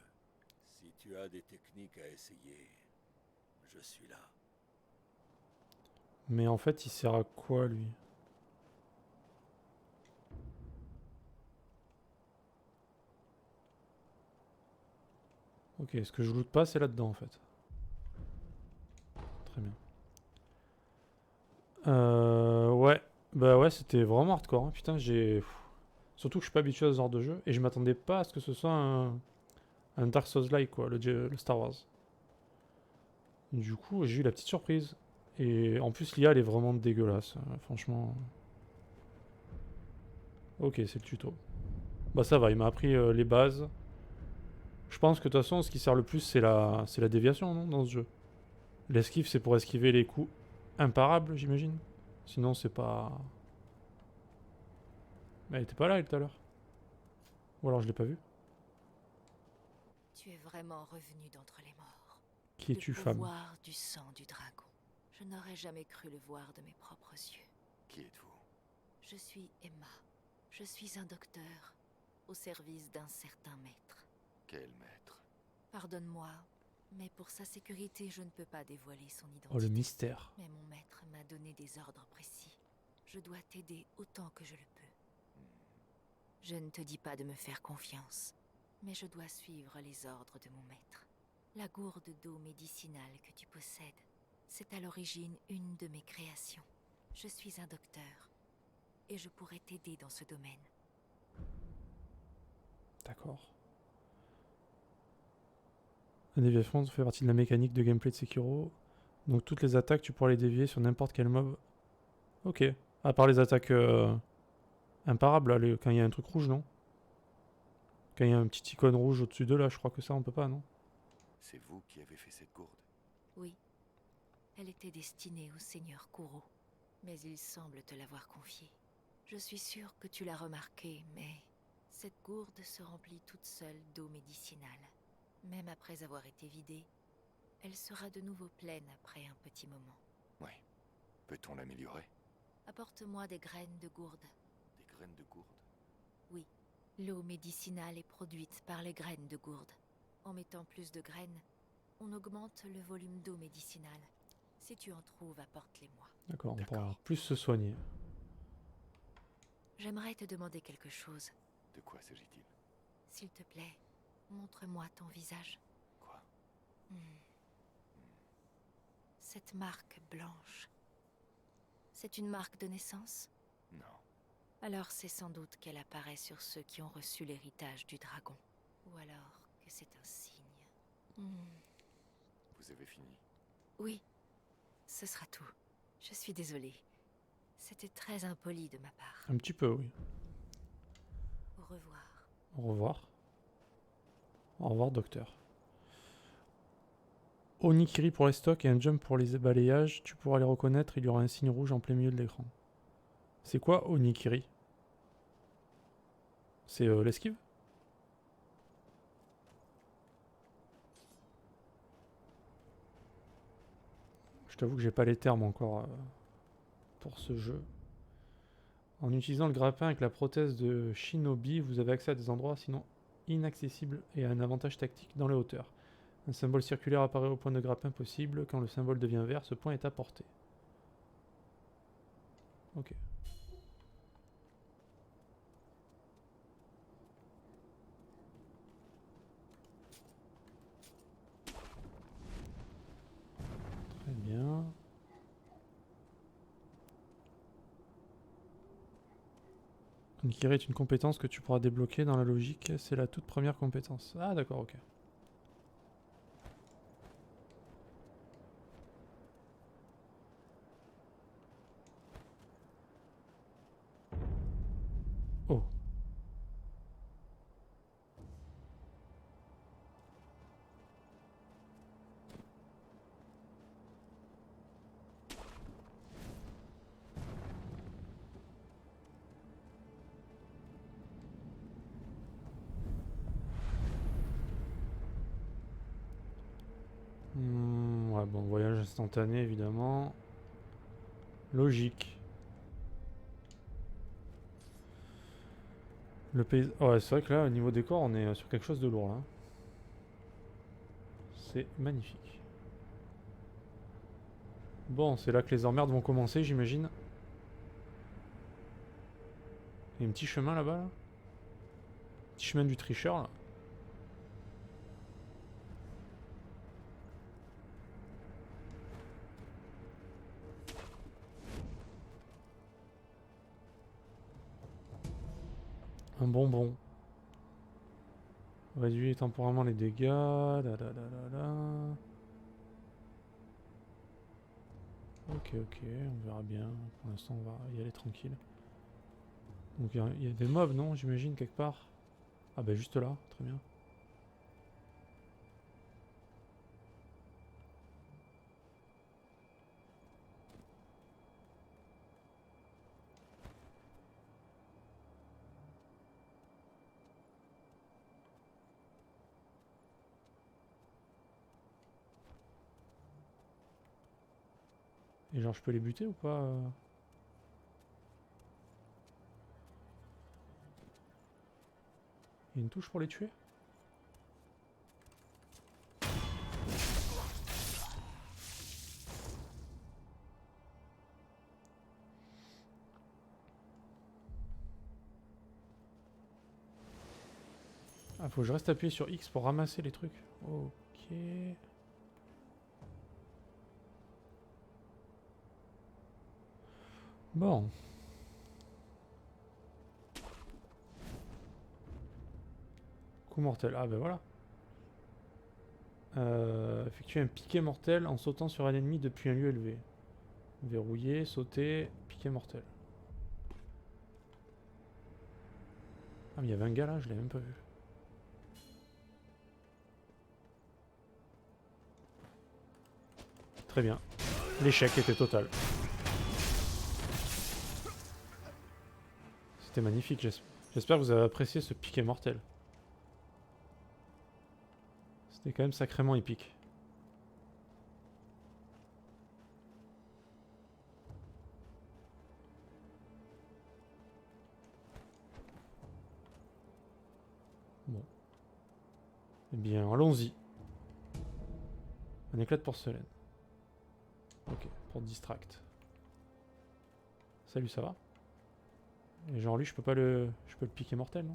Speaker 10: Si tu as des techniques à essayer, je suis là.
Speaker 1: Mais en fait, il sert à quoi, lui? Ok, ce que je loot pas, c'est là-dedans, en fait. Très bien. Ouais. Bah ouais, c'était vraiment hardcore. Hein. Putain, j'ai... Surtout que je suis pas habitué à ce genre de jeu. Et je m'attendais pas à ce que ce soit un Dark Souls-like, quoi, le Star Wars. Du coup, j'ai eu la petite surprise. Et en plus, l'IA, elle est vraiment dégueulasse. Franchement. Ok, c'est le tuto. Bah ça va, il m'a appris les bases. Je pense que de toute façon, ce qui sert le plus, c'est la déviation, non, dans ce jeu. L'esquive, c'est pour esquiver les coups imparables, j'imagine. Sinon, c'est pas... Mais elle était pas là, elle, tout à l'heure. Ou alors je l'ai pas vue.
Speaker 11: Tu es vraiment revenu d'entre les morts.
Speaker 1: Qui es-tu, femme?
Speaker 11: Le pouvoir du sang du dragon. Je n'aurais jamais cru le voir de mes propres yeux.
Speaker 9: Qui êtes-vous?
Speaker 11: Je suis Emma. Je suis un docteur, au service d'un certain maître.
Speaker 9: Quel maître?
Speaker 11: Pardonne-moi, mais pour sa sécurité, je ne peux pas dévoiler son identité.
Speaker 1: Oh, le mystère.
Speaker 11: Mais mon maître m'a donné des ordres précis. Je dois t'aider autant que je le peux. Je ne te dis pas de me faire confiance, mais je dois suivre les ordres de mon maître. La gourde d'eau médicinale que tu possèdes, c'est à l'origine une de mes créations. Je suis un docteur, et je pourrais t'aider dans ce domaine.
Speaker 1: D'accord. La déviation fait partie de la mécanique de gameplay de Sekiro. Donc toutes les attaques, tu pourras les dévier sur n'importe quel mob. Ok. À part les attaques imparables, là, quand il y a un truc rouge, non? Quand il y a un petit icône rouge au-dessus d'eux, là, je crois que ça, on peut pas, non?
Speaker 9: C'est vous qui avez fait cette gourde?
Speaker 11: Oui. Elle était destinée au seigneur Kuro, mais il semble te l'avoir confiée. Je suis sûre que tu l'as remarqué, mais cette gourde se remplit toute seule d'eau médicinale. Même après avoir été vidée, elle sera de nouveau pleine après un petit moment.
Speaker 9: Oui. Peut-on l'améliorer?
Speaker 11: Apporte-moi des graines de gourde.
Speaker 9: Des graines de gourde?
Speaker 11: Oui. L'eau médicinale est produite par les graines de gourde. En mettant plus de graines, on augmente le volume d'eau médicinale. Si tu en trouves, apporte-les-moi.
Speaker 1: D'accord, on pourra plus se soigner.
Speaker 11: J'aimerais te demander quelque chose.
Speaker 9: De quoi s'agit-il?
Speaker 11: S'il te plaît, montre-moi ton visage.
Speaker 9: Quoi?
Speaker 11: Cette marque blanche, c'est une marque de naissance?
Speaker 9: Non.
Speaker 11: Alors c'est sans doute qu'elle apparaît sur ceux qui ont reçu l'héritage du dragon. Ou alors que c'est un signe.
Speaker 9: Vous avez fini?
Speaker 11: Oui, ce sera tout. Je suis désolée. C'était très impoli de ma part.
Speaker 1: Un petit peu, oui.
Speaker 11: Au revoir.
Speaker 1: Au revoir. Au revoir, docteur. Onikiri pour les stocks et un jump pour les balayages. Tu pourras les reconnaître, il y aura un signe rouge en plein milieu de l'écran. C'est quoi Onikiri? C'est l'esquive? Je t'avoue que j'ai pas les termes encore pour ce jeu. En utilisant le grappin avec la prothèse de Shinobi, vous avez accès à des endroits sinon inaccessibles et à un avantage tactique dans les hauteurs. Un symbole circulaire apparaît au point de grappin possible. Quand le symbole devient vert, ce point est à portée. Ok. Très bien. Onikiri est une compétence que tu pourras débloquer dans la logique. C'est la toute première compétence. Ah d'accord, ok. Oh. Ouais, bon, voyage instantané, évidemment. Logique. Le pays... Ouais, c'est vrai que là, au niveau décor, on est sur quelque chose de lourd, là. C'est magnifique. Bon, c'est là que les emmerdes vont commencer, j'imagine. Il y a un petit chemin là-bas, là. Petit chemin du tricheur, là. Un bonbon. Réduit temporairement les dégâts. Ok, on verra bien. Pour l'instant, on va y aller tranquille. Donc il y a des mobs, non, j'imagine, quelque part. Ah bah juste là, très bien. Et genre je peux les buter ou pas Il y a une touche pour les tuer? Ah, faut que je reste appuyé sur X pour ramasser les trucs. Ok. Bon. Coup mortel. Ah ben voilà. Effectuer un piqué mortel en sautant sur un ennemi depuis un lieu élevé. Verrouiller, sauter, piqué mortel. Ah mais il y avait un gars là, je l'ai même pas vu. Très bien. L'échec était total. C'était magnifique, j'espère que vous avez apprécié ce piqué mortel. C'était quand même sacrément épique. Bon. Eh bien, allons-y. Un éclat de porcelaine. Ok, pour distract. Salut, ça va? Et genre lui, je peux pas le... Je peux le piquer mortel, non?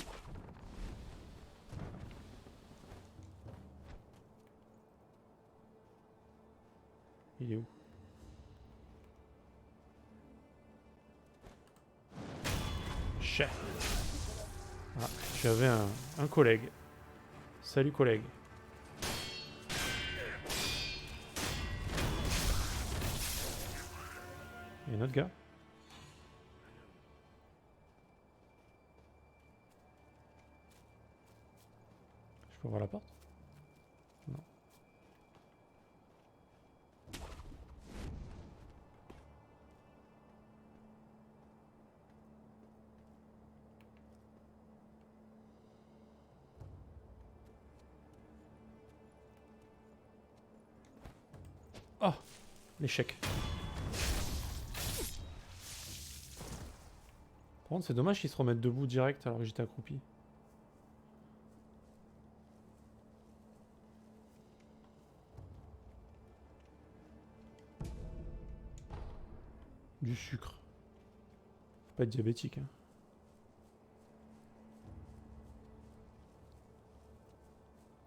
Speaker 1: Il est où? Chais. Ah, j'avais un collègue. Salut collègue. Il y a un autre gars. Je peux ouvrir la porte? Non. Oh! L'échec. Par contre, c'est dommage qu'ils se remettent debout direct alors que j'étais accroupi. Du sucre. Faut pas être diabétique, hein.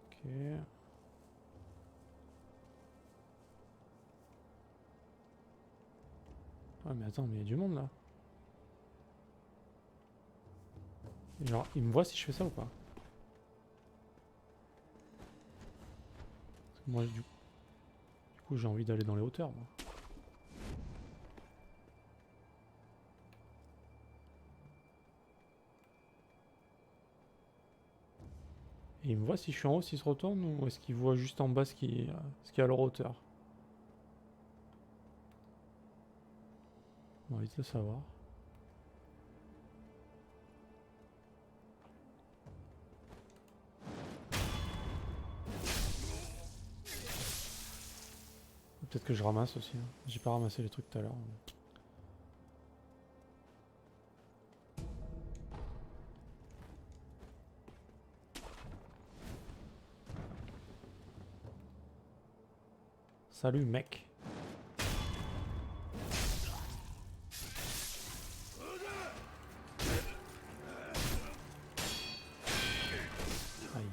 Speaker 1: Ok. Ah mais attends, mais il y a du monde là. Genre, il me voit si je fais ça ou pas? Parce que moi, du coup, j'ai envie d'aller dans les hauteurs, moi. Et il me voit si je suis en haut, s'il se retourne, ou est-ce qu'il voit juste en bas ce qui est à leur hauteur? On va vite le savoir. Peut-être que je ramasse aussi. Hein. J'ai pas ramassé les trucs tout à l'heure. Mais... Salut mec. Aïe.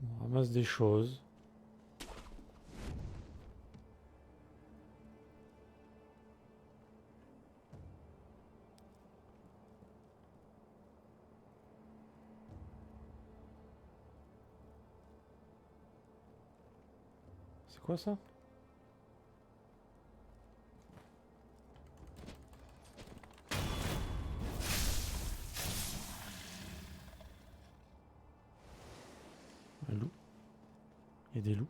Speaker 1: On ramasse des choses. C'est quoi ça? Un loup? Il y a des loups?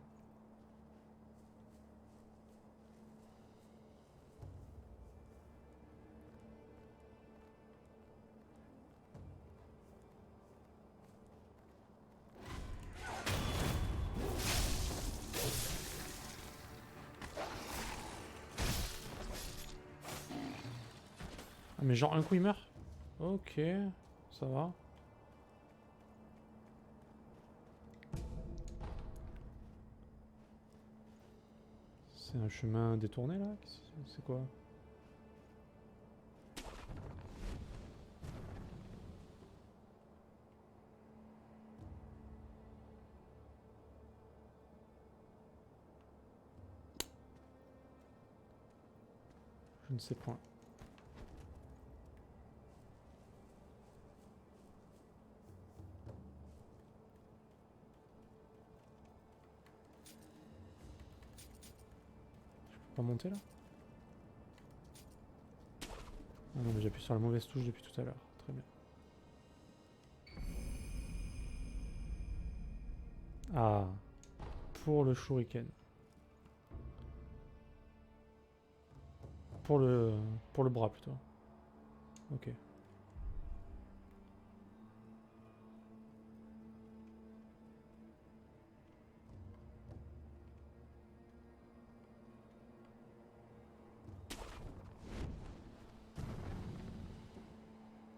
Speaker 1: Ah mais genre un coup il meurt? Ok, ça va. C'est un chemin détourné là? C'est quoi? Je ne sais point. Pas monter là? Ah non mais j'appuie sur la mauvaise touche depuis tout à l'heure. Très bien. Ah. Pour le shuriken. Pour le bras plutôt. Ok.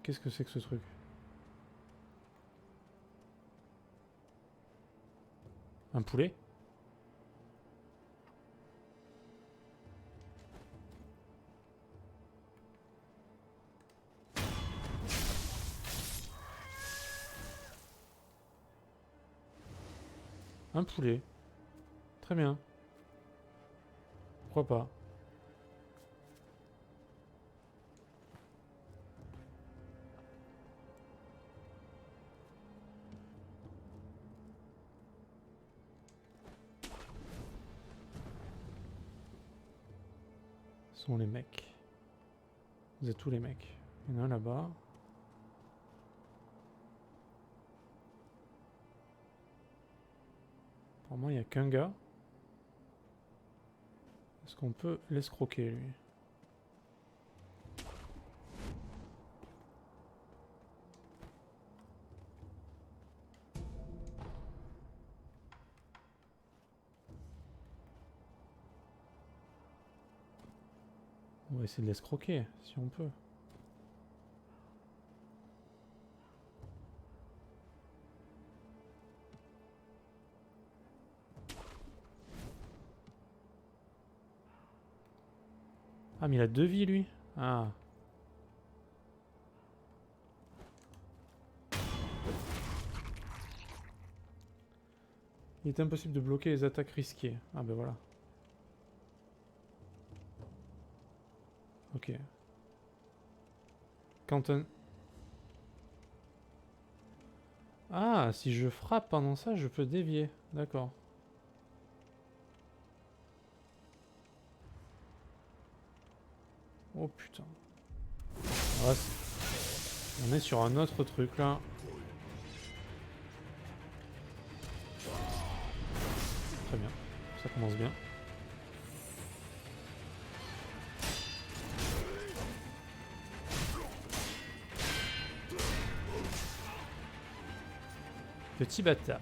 Speaker 1: Qu'est-ce que c'est que ce truc? Un poulet? Un poulet. Très bien. Pourquoi pas? Ce sont les mecs. Vous êtes tous les mecs. Il y en a un là-bas. Pour moi, il n'y a qu'un gars. Est-ce qu'on peut l'escroquer, lui? On va essayer de l'escroquer, si on peut. Ah, mais il a 2 vies, lui. Ah. Il est impossible de bloquer les attaques risquées. Ah, ben voilà. Ok. Quand un... Ah, si je frappe pendant ça, je peux dévier. D'accord. Oh putain. Ah, on est sur un autre truc là. Très bien. Ça commence bien. Petit bâtard.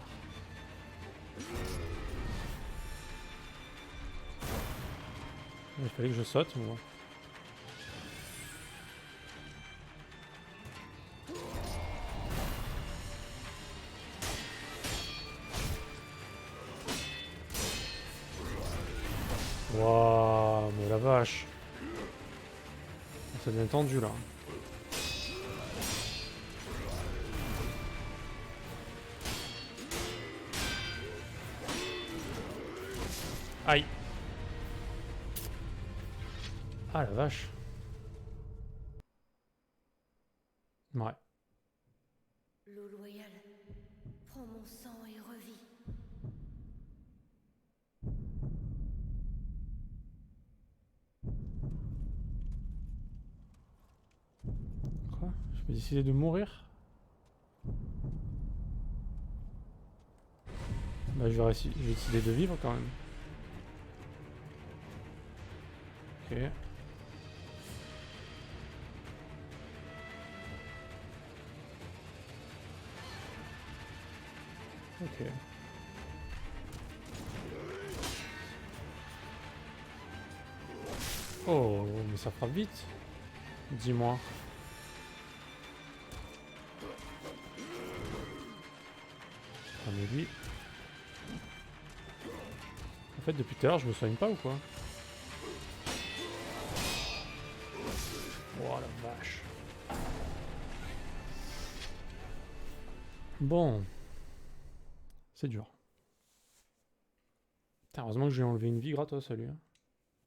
Speaker 1: Il fallait que je saute, moi. Waouh, mais la vache. Ça devient tendu là. Aïe. Ah la vache. Ouais.
Speaker 5: L'eau loyale, prends mon sang et revis.
Speaker 1: vais décider de mourir. Bah je vais décider de vivre quand même. Ok. Ok. Oh, mais ça frappe vite. Dis-moi. Ah mais lui... En fait, depuis tout à l'heure, je me soigne pas ou quoi? Oh la vache. Bon. C'est dur. Putain, heureusement que je lui ai enlevé une vie gratos à lui. Hein.